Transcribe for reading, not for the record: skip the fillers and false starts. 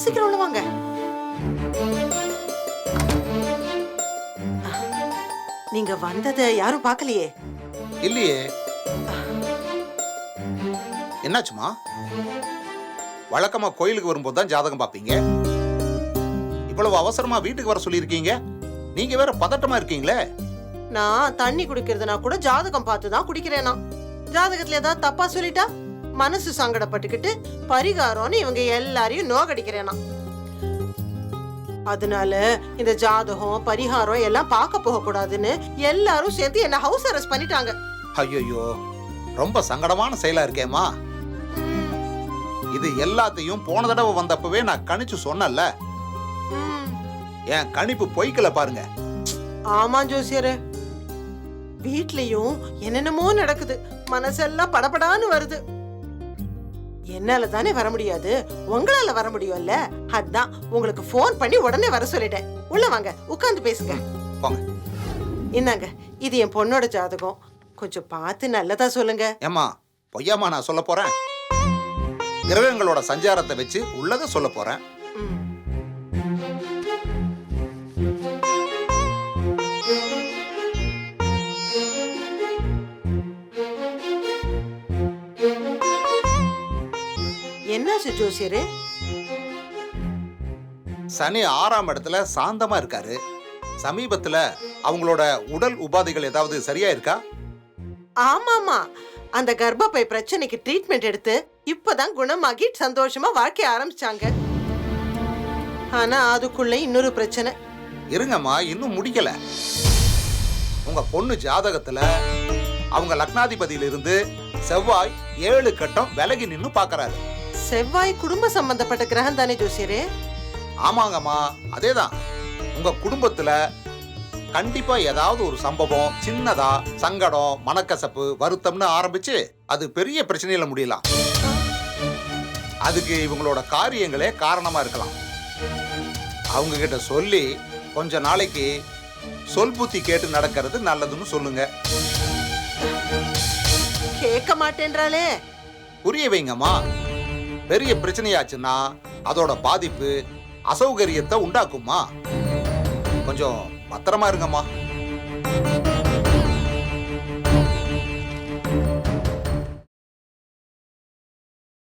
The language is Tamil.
சீக்கிரம் உள்ள வாங்க. நீங்க வந்ததை யாரும் பார்க்கலையே? இல்லையே. என்னாச்சுமா? வழக்கமா கோயிலுக்கு வரும்போது தான் ஜாதகம் பாப்பீங்க. இவ்வளவு அவசரமா வீட்டுக்கு வர சொல்லியிருக்கீங்க. நீங்க வேற பதட்டமா இருக்கீங்களே. நான் தண்ணி குடிக்கிறதுனா கூட ஜாதகம் பார்த்து தான் குடிக்கிறேனா. ஜாதகத்துல ஏதாவது தப்பா சொல்லிட்டா மனசு சங்கடப்பட்டுக்கிட்டு பரிகாரம்னு இவங்க எல்லாரையும் நோகடிக்கிறேனா. அதனால இந்த ஜாதகம் பரிகாரம் எல்லாம் பார்க்க போக கூடாதுன்னு எல்லாரும் சேர்ந்து என்ன ஹவுஸ் அரெஸ்ட் பண்ணிட்டாங்க. ஐயோ, ரொம்ப சங்கடமான செயலா இருக்கேம்மா. இது எல்லாத்தையும் போன தடவை வந்தப்பவே நான் கணிச்சு சொன்னல. என் கணிப்பு பொய்க்கல பாருங்க. ஆமா ஜோசியரே, வீட்லயும் என்னென்னமோ நடக்குது. மனசெல்லாம் படபடான்னு வருது. என்னால தானே வர முடியாது, உங்களால வர முடியும்ல. அதான் உங்களுக்கு போன் பண்ணி உடனே வர சொல்லிட்டேன். உள்ள வாங்க, உட்கார்ந்து பேசுங்க. இந்தாங்க, இது என் பொண்ணோட ஜாதகம். கொஞ்சம் பார்த்து நல்லதா சொல்லுங்க. ஏமா பொய்யாமா நான் சொல்ல போறேன்? கிரகங்களோட சஞ்சாரத்தை வச்சு உள்ளத சொல்ல போறேன். என்னாச்சு ஜோசியரே? சனி 6ஆம் இடத்துல சாந்தமா இருக்காரு. சமீபத்துல அவங்களோட உடல் உபாதைகள் ஏதாவது சரியா இருக்கா? ஆமாமா, அந்த கர்ப்பப்பை பிரச்சனைக்கு ட்ரீட்மெண்ட் எடுத்து இப்பதான் குணமாகி சந்தோஷமா வாழ்க்கை ஆரம்பிச்சாங்க. ஆனா அதுக்குள்ள இன்னொரு பிரச்சனை. இருங்கம்மா, இன்னும் முடிக்கல. உங்க பொண்ணு ஜாதகத்துல அவங்க லக்னாதிபதியில இருந்து செவ்வாய் 7 கட்டம் விலகி நின்னு பாக்குறாரு. செவ்வாய் குடும்ப சம்பந்தப்பட்ட கிரகம் தானே ஜோசியரே? ஆமாங்கம்மா, அதேதான். உங்க குடும்பத்துல கண்டிப்பா ஏதாவது ஒரு சம்பவம் சின்னதா சங்கடம், மனக்கசப்பு, வருத்தம்னு ஆரம்பிச்சு அது பெரிய பிரச்சனையில முடியலாம். அதுக்கு இவங்களோட காரியங்களே காரணமா இருக்கலாம். அவங்க கிட்ட சொல்லி கொஞ்ச நாளைக்கு சொல் புத்தி கேட்டு நடக்கிறது நல்லதுன்னு சொல்லுங்க. கேட்க மாட்டேன்றாலே. புரிய வைங்கம்மா. பெரிய பிரச்சனையாச்சுன்னா அதோட பாதிப்பு அசௌகரியத்தை உண்டாக்குமா. கொஞ்சம் பத்திரமா இருங்கம்மா.